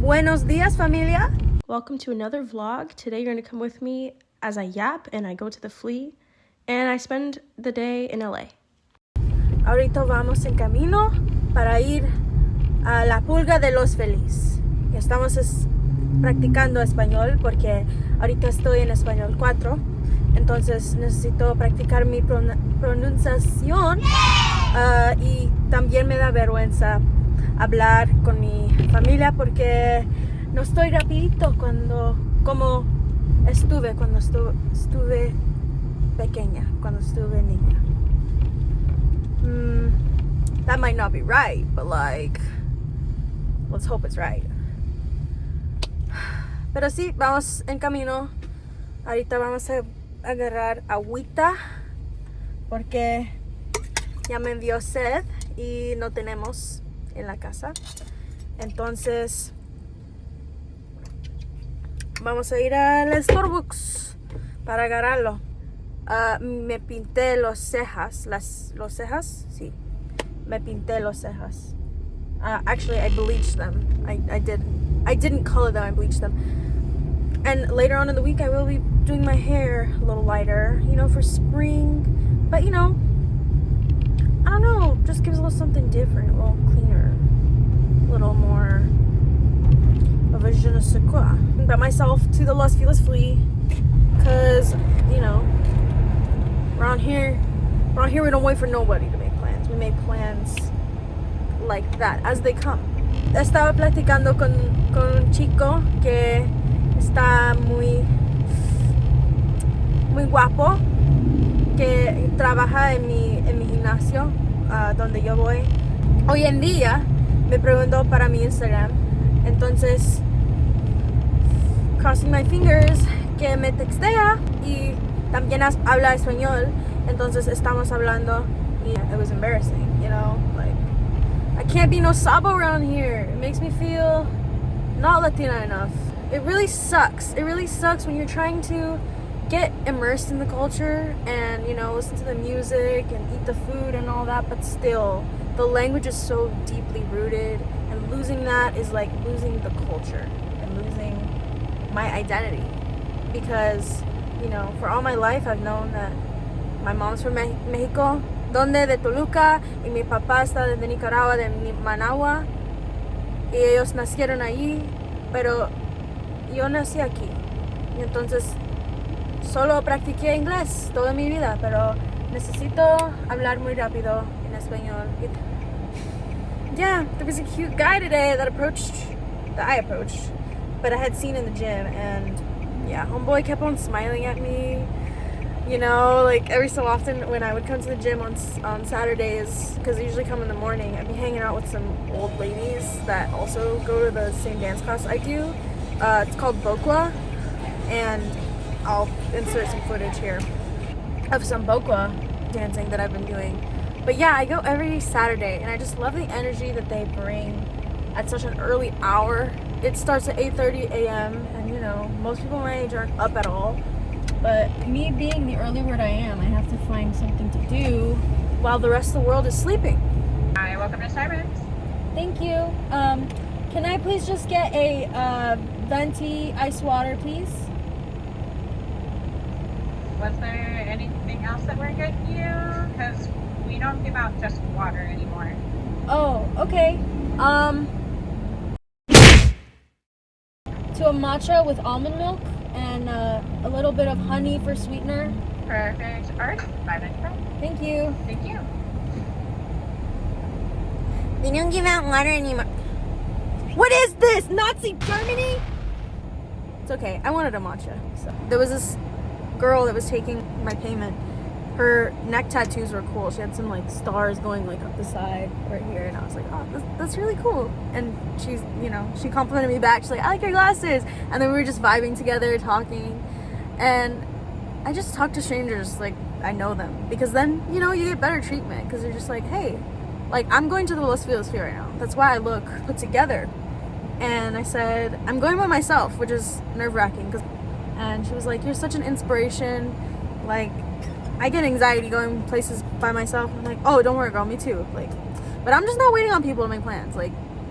Buenos días, familia. Welcome to another vlog. Today you're going to come with me as I yap and I go to the flea and I spend the day in LA. Ahorita vamos en camino para ir a la pulga de los feliz. Estamos practicando español porque ahorita estoy en español 4. Entonces necesito practicar mi pronunciación y también me da vergüenza hablar con mi familia porque no estoy rapidito como estuve cuando estuve pequeña, cuando estuve niña. That might not be right, but let's hope it's right. Pero sí, vamos en camino. Ahorita vamos a agarrar agüita porque ya me dio sed y no tenemos en la casa. Entonces vamos a ir al Starbucks para agarrarlo. Me pinté los cejas. ¿Los cejas? Sí. Me pinté los cejas. Actually, I bleached them. I didn't color them, I bleached them. And later on in the week, I will be doing my hair a little lighter, for spring. But, I don't know, just gives a little something different, a little cleaner, a little more of a je ne sais quoi. Got myself to the Los Feliz Flea, because, around here we don't wait for nobody to make plans. We make plans like that, as they come. Estaba platicando con un chico que está muy guapo, que trabaja en mi gimnasio, donde yo voy. Hoy en día me preguntó para mi Instagram, entonces crossing my fingers que me textea y también habla español, entonces estamos hablando y it was embarrassing, I can't be no sabo around here. It makes me feel not Latina enough. It really sucks. It really sucks when you're trying to get immersed in the culture and, listen to the music and eat the food and all that, but still, the language is so deeply rooted, and losing that is like losing the culture and losing my identity. Because, for all my life, I've known that my mom's from Mexico, donde de Toluca, y mi papá está de Nicaragua, de Managua, y ellos nacieron allí, pero yo nací aquí. Y entonces solo practiqué inglés toda mi vida, pero necesito hablar muy rápido en español. Yeah, there was a cute guy today that I approached, but I had seen in the gym, and yeah, homeboy kept on smiling at me. Every so often when I would come to the gym on Saturdays, because I usually come in the morning, I'd be hanging out with some old ladies that also go to the same dance class I do. It's called Bokwa, and I'll insert some footage here of some Bokwa dancing that I've been doing. But yeah, I go every Saturday, and I just love the energy that they bring at such an early hour. It starts at 8:30 a.m., and most people my age aren't up at all. But me being the early bird I am, I have to find something to do while the rest of the world is sleeping. Hi, welcome to Starbucks. Thank you. Can I please just get a venti ice water, please? Was there anything else that we're good here? Because we don't give out just water anymore. Oh, okay. To a matcha with almond milk and a little bit of honey for sweetener. Perfect. All right, 595. Thank you. Thank you. They don't give out water anymore. What is this? Nazi Germany? It's okay. I wanted a matcha. So. There was this girl that was taking my payment. Her neck tattoos were cool. She had some stars going up the side right here, and I was like, oh, that's really cool. And she's, she complimented me back. She's like, I like your glasses. And then we were just vibing together, talking. And I just talk to strangers like I know them, because then, you get better treatment, because they're just like, hey, I'm going to the Los Feliz Flea right now. That's why I look put together. And I said, I'm going by myself, which is nerve-wracking. And she was like, you're such an inspiration. I get anxiety going places by myself. I'm like, oh, don't worry, girl, me too. But I'm just not waiting on people to make plans.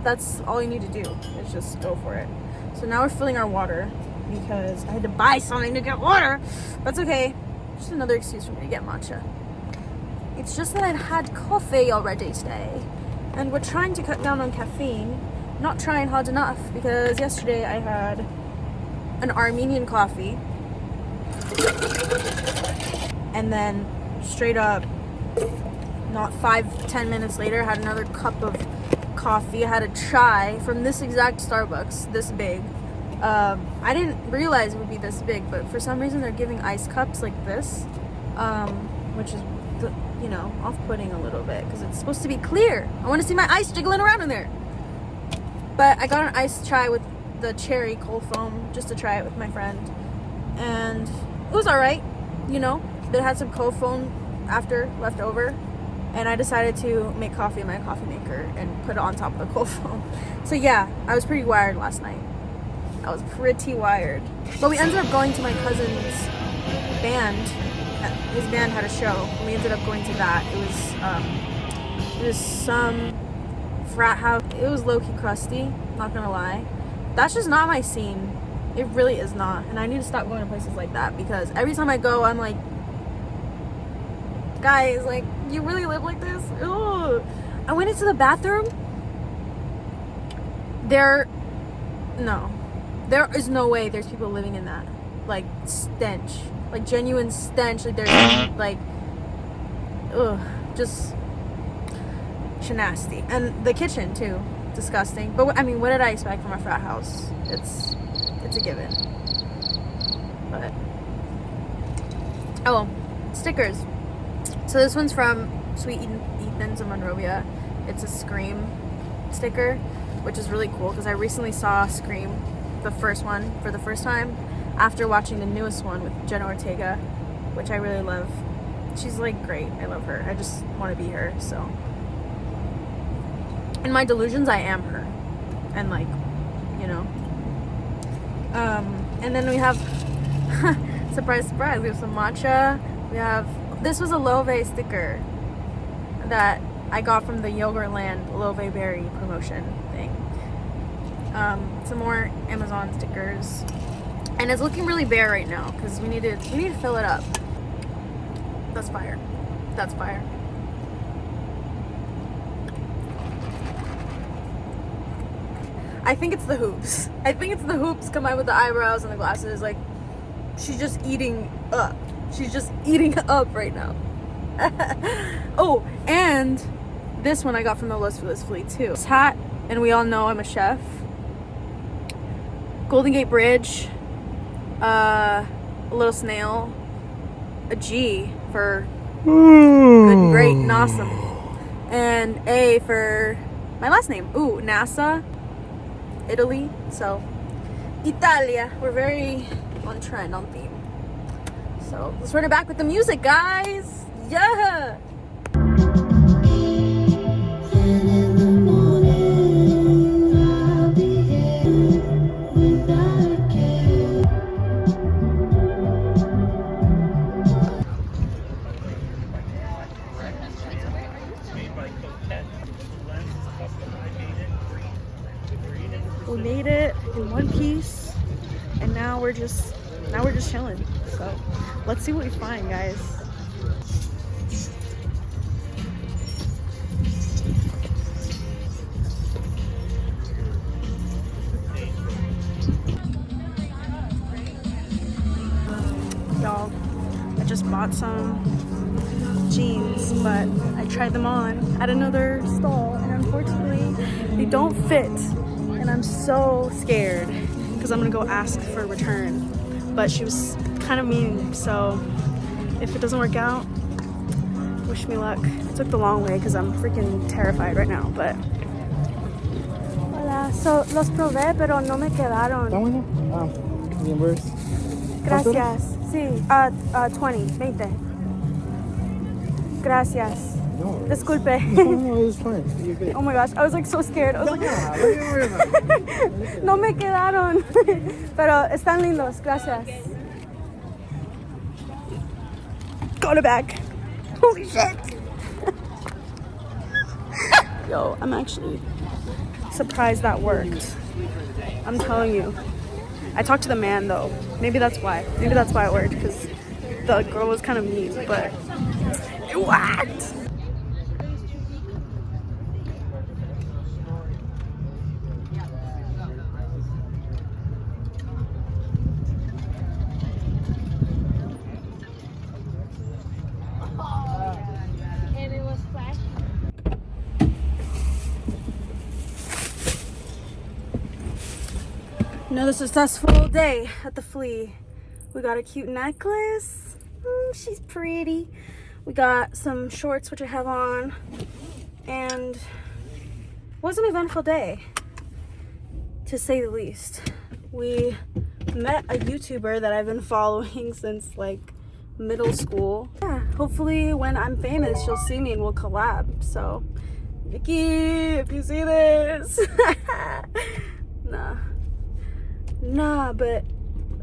that's all you need to do is just go for it. So now we're filling our water because I had to buy something to get water. That's okay. Just another excuse for me to get matcha. It's just that I'd had coffee already today, and we're trying to cut down on caffeine. Not trying hard enough, because yesterday I had an Armenian coffee, and then straight up, not 5-10 minutes later, had another cup of coffee. I had a chai from this exact Starbucks, this big. I didn't realize it would be this big, but for some reason they're giving ice cups like this, which is, you know, off-putting a little bit because it's supposed to be clear. I want to see my ice jiggling around in there. But I got an iced chai with the cherry cold foam just to try it with my friend, and it was alright, you know. It had some cold foam after left over, and I decided to make coffee in my coffee maker and put it on top of the cold foam. So yeah, I was pretty wired last night. I was pretty wired. But we ended up going to my cousin's band. His band had a show, and we ended up going to that. It was some frat house. It was low-key crusty, not gonna lie. That's just not my scene. It really is not. And I need to stop going to places like that, because every time I go, I'm like, guys, like, you really live like this? Ugh. I went into the bathroom. There is no way there's people living in that. Like, stench. Like, genuine stench. Like, there's, like, ugh, just nasty. And the kitchen, too. Disgusting. But, I mean, what did I expect from a frat house? It's a given. But, oh, well, stickers. So this one's from Sweet Ethan's in Monrovia. It's a Scream sticker, which is really cool because I recently saw Scream, the first one, for the first time after watching the newest one with Jenna Ortega, which I really love. She's like great. I love her. I just want to be her. So in my delusions, I am her, and like, you know. And then we have surprise, surprise. We have some matcha. We have. This was a Love sticker that I got from the Yogurtland Love Berry promotion thing. Some more Amazon stickers, and it's looking really bare right now because we need to fill it up. That's fire. That's fire. I think it's the hoops. I think it's the hoops combined with the eyebrows and the glasses. Like, she's just eating up. She's just eating up right now. Oh, and this one I got from the Los Feliz Fleet too. This hat, and we all know I'm a chef. Golden Gate Bridge, a little snail, a G for good, great, and awesome, and A for my last name. Ooh, NASA, Italy. So, Italia. We're very on trend, on theme. So let's run it back with the music, guys. Yeah. We made it in one piece, and now we're just chilling. So let's see what we find, guys. Y'all, I just bought some jeans, but I tried them on at another stall, and unfortunately they don't fit, and I'm so scared because I'm gonna go ask for a return. But she was kind of mean, so if it doesn't work out, wish me luck. It took the long way because I'm freaking terrified right now, but... Hola, so los probé, pero no me quedaron. ¿Está bueno? Ah, reimburse. Gracias. Sí, 20. Gracias. No. Disculpe. No, it was fine. You're good. Oh my gosh, I was like so scared. I was like, What are you worried about? no me quedaron. Pero están lindos, gracias. Got it back. Holy shit. Yo, I'm actually surprised that worked. I'm telling you. I talked to the man though. Maybe that's why. Maybe that's why it worked, because the girl was kind of mean, but it worked. Another successful day at the flea. We got a cute necklace. She's pretty. We got some shorts, which I have on. And it was an eventful day, to say the least. We met a YouTuber that I've been following since like middle school. Yeah, hopefully when I'm famous, she'll see me and we'll collab. So, Vicky, if you see this. Nah, but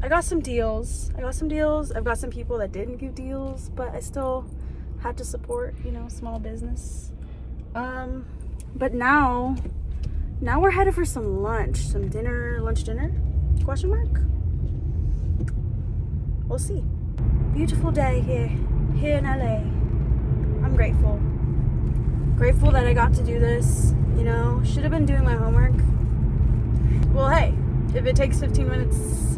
I got some deals. I've got some people that didn't give deals, but I still had to support, you know, small business. But now we're headed for some lunch, lunch dinner? Question mark? We'll see. Beautiful day here in LA. I'm grateful. Grateful that I got to do this, you know. Should have been doing my homework. Well, hey. If it takes 15 minutes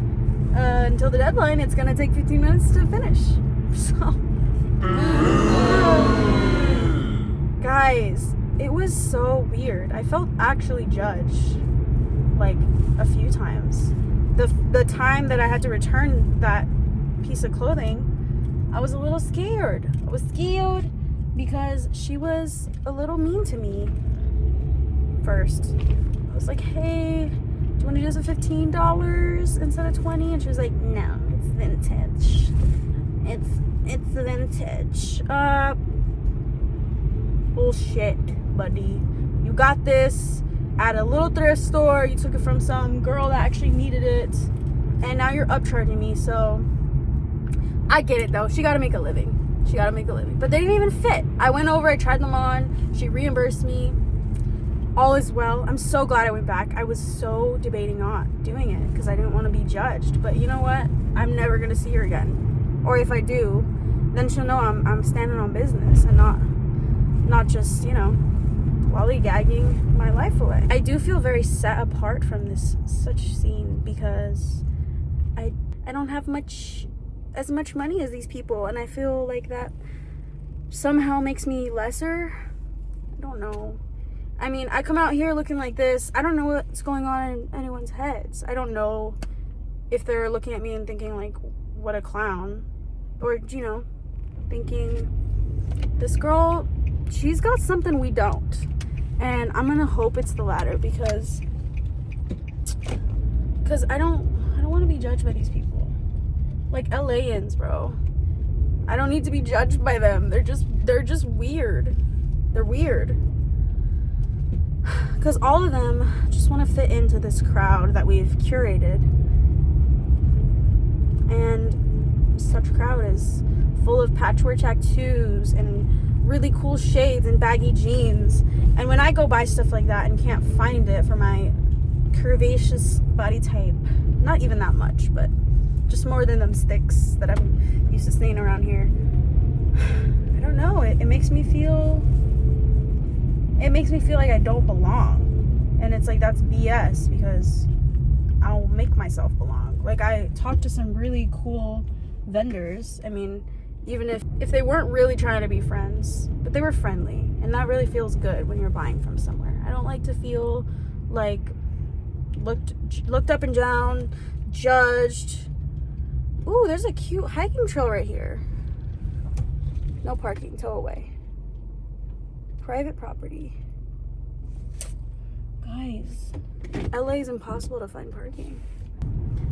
until the deadline, it's gonna take 15 minutes to finish. So, guys, it was so weird. I felt actually judged, like, a few times. The time that I had to return that piece of clothing, I was a little scared. I was scared because she was a little mean to me first. I was like, hey, do you want to do this for $15 instead of $20? And she was like, no, it's vintage. It's vintage. Bullshit, buddy. You got this at a little thrift store. You took it from some girl that actually needed it, and now you're upcharging me. So I get it though. She got to make a living. But they didn't even fit. I went over. I tried them on. She reimbursed me. All is well. I'm so glad I went back. I was so debating on doing it because I didn't want to be judged. But you know what? I'm never gonna see her again. Or if I do, then she'll know I'm standing on business and not just, you know, lollygagging my life away. I do feel very set apart from this such scene because I don't have as much money as these people, and I feel like that somehow makes me lesser. I don't know. I mean, I come out here looking like this. I don't know what's going on in anyone's heads. I don't know if they're looking at me and thinking like, what a clown. Or, you know, thinking, this girl, she's got something we don't. And I'm gonna hope it's the latter because I don't want to be judged by these people. Like LAians, bro. I don't need to be judged by them. They're just weird. They're weird. Because all of them just want to fit into this crowd that we've curated. And such crowd is full of patchwork tattoos and really cool shades and baggy jeans. And when I go buy stuff like that and can't find it for my curvaceous body type, not even that much, but just more than them sticks that I'm used to seeing around here. I don't know. It makes me feel like I don't belong. And it's like, that's BS because I'll make myself belong. Like, I talked to some really cool vendors. I mean, even if they weren't really trying to be friends, but they were friendly. And that really feels good when you're buying from somewhere. I don't like to feel like looked up and down, judged. Ooh, there's a cute hiking trail right here. No parking, tow away. Private property. Guys, LA is impossible to find parking.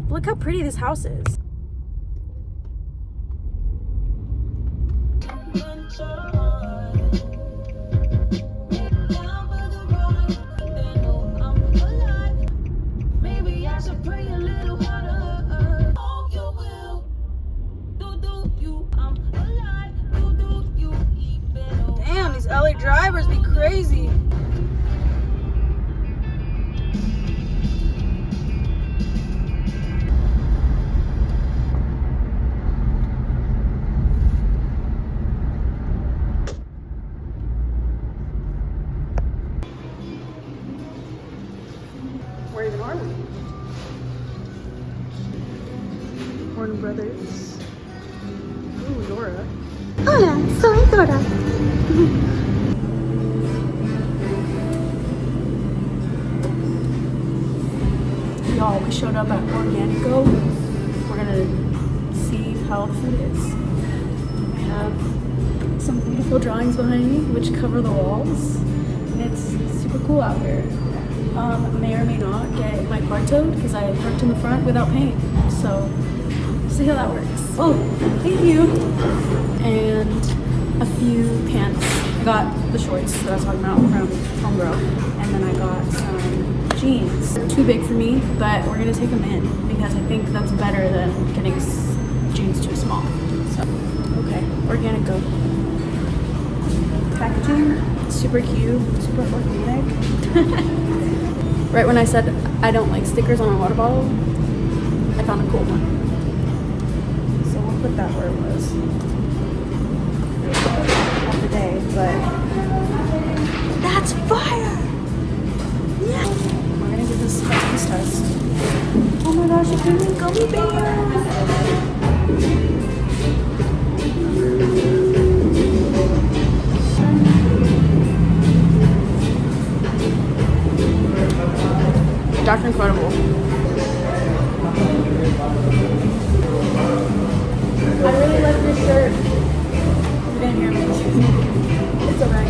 Look how pretty this house is. Damn, these LA drivers be crazy. Warner Brothers. Ooh, Dora. Hola, soy Dora. Y'all, we showed up at Organico. We're gonna see how the food is. I have some beautiful drawings behind me, which cover the walls. And it's super cool out here. May or may not get my car towed because I parked in the front without paying. So, see how that works. Oh, thank you. And a few pants. I got the shorts that I was talking about from Homegirl. And then I got some jeans. They're too big for me, but we're gonna take them in because I think that's better than getting jeans too small. So, okay, Organico. Packaging, super cute, super organic. Right when I said I don't like stickers on a water bottle, I found a cool one. So we'll put that where it was. Of the day, but that's fire! Yeah! We're gonna do this taste test. Oh my gosh, it's giving me gummy bears! Dr. Incredible. I really like this shirt. You didn't hear me. It's alright.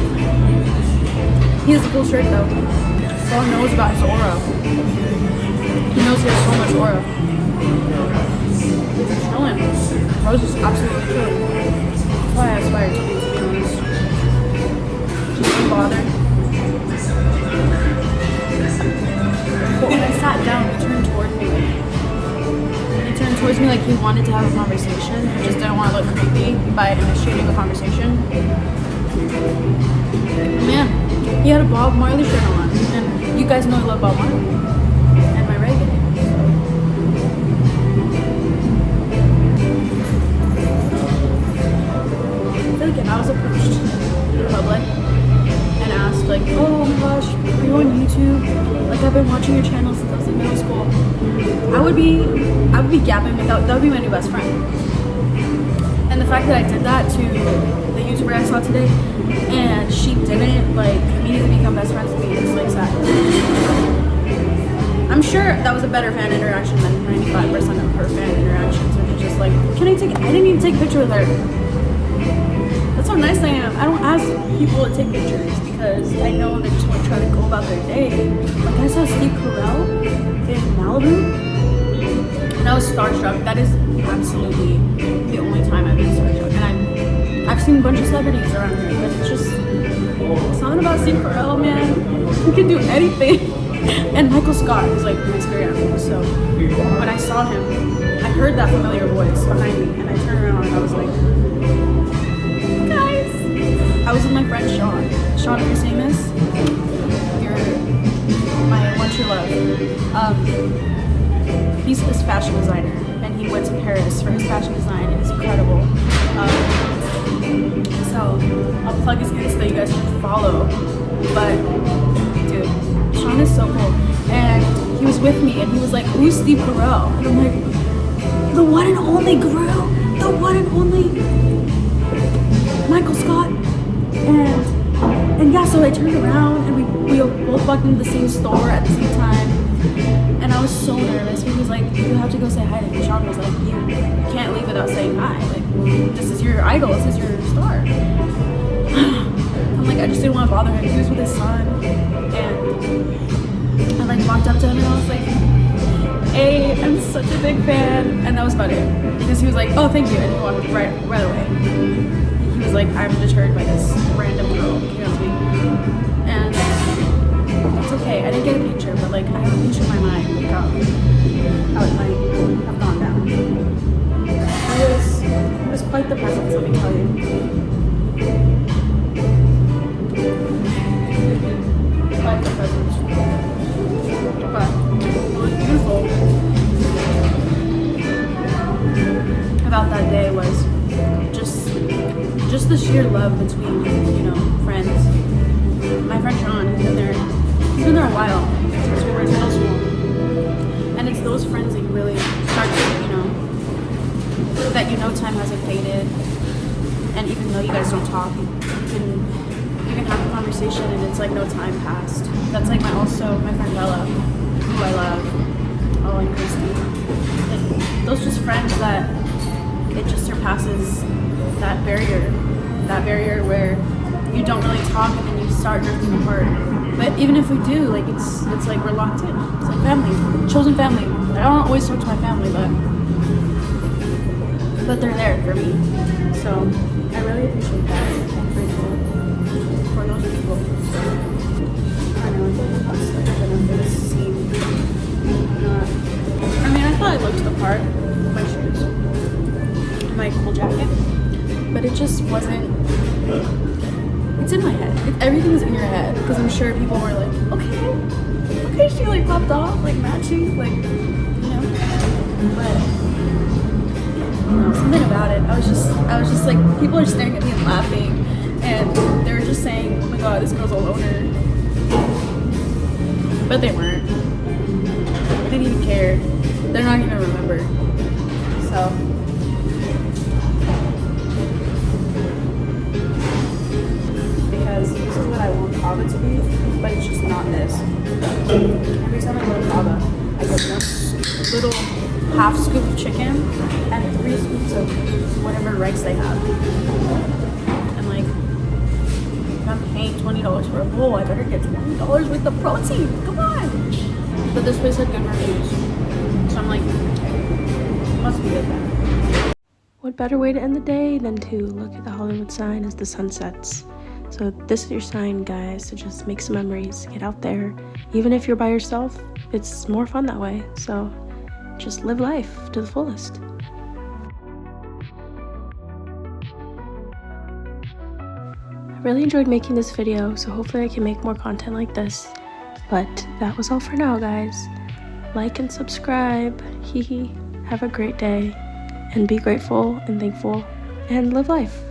He has a cool shirt though. Someone knows about his aura. He knows he has so much aura. He's chilling. Rose is absolutely chilling. That's why I aspire to be honest. Just unbothered. But when I sat down, he turned towards me. He turned towards me like he wanted to have a conversation. He just didn't want to look creepy by initiating the conversation. Man, he had a Bob Marley shirt on. And you guys know I love Bob Marley. And my reggae. I feel like if I was approached in public and asked like, oh my gosh, are you on YouTube? Like I've been watching your channel since I was in middle school. I would be gapping with that would be my new best friend. And the fact that I did that to the YouTuber I saw today and she didn't like immediately become best friends with me, it's like sad. I'm sure that was a better fan interaction than 95% of her fan interactions, which is just like, I didn't even take a picture with her. That's how nice I am. I don't ask people to take pictures because I know they just want to try to go about their day. Like I saw Steve Carell in Malibu and I was starstruck. That is absolutely the only time I've been starstruck. And I've seen a bunch of celebrities around here, but it's just something about Steve Carell, man. He can do anything. And Michael Scott is like my spirit animal. So when I saw him, I heard that familiar voice behind me and I turned around and I was like, I was with my friend Sean. Sean, if you're seeing this, you're my one true love. He's a fashion designer and he went to Paris for his fashion design and it's incredible. So I'll plug his Insta, you guys can follow. But dude, Sean is so cool. And he was with me and he was like, who's Steve Carell? And I'm like, the one and only Guru, the one and only Michael Scott. And yeah, so I turned around and we both walked into the same store at the same time. And I was so nervous. He was like, you have to go say hi to him. Sean was like, you can't leave without saying hi. Like, this is your idol, this is your star. I'm like, I just didn't want to bother him. He was with his son. And I like walked up to him and I was like, hey, I'm such a big fan. And that was about it. Because he was like, oh, thank you. And he walked right away. He was like, I'm deterred by this random girl, you know what I mean? And it's okay, I didn't get a picture, but like I have a picture in my mind of how it might have gone down. It was quite the presence, let me tell you. Quite the presence. But what was beautiful about that day was just the sheer love between, you know, friends. My friend Sean, he's been there a while, since we were in middle school. And it's those friends that you really start to, you know, you know time hasn't faded. And even though you guys don't talk, you can have a conversation and it's like no time passed. That's like my friend Bella, who I love. Oh, and Christy. Like, those just friends that it just surpasses that barrier where you don't really talk and then you start drifting apart. But even if we do, like it's like we're locked in. It's like family, chosen family. I don't always talk to my family, but they're there for me. So I really appreciate that. I'm grateful for those people. I know it's like I've been under this scene. I mean, I thought I looked the part with my shoes, my cool jacket, but it just wasn't. It's in my head. Everything's in your head because I'm sure people were like, okay, she like popped off, like matching, like, you know. But something about it. I was just like, people are staring at me and laughing, and they were just saying, oh my god, this girl's a loner. But they weren't. They didn't even care. They're not gonna remember. So. Because this is what I want Kava to be, but it's just not this. Every time I go to Kava, I get one little half scoop of chicken and 3 scoops of whatever rice they have. And like, if I'm paying $20 for a bowl, I better get $20 worth of protein. Come on! But this place had good reviews. So I'm like, must be good. What better way to end the day than to look at the Hollywood sign as the sun sets? So this is your sign, guys, to just make some memories, get out there. Even if you're by yourself, it's more fun that way. So just live life to the fullest. I really enjoyed making this video, so hopefully I can make more content like this. But that was all for now, guys. Like and subscribe. Hee hee. Have a great day. And be grateful and thankful. And live life.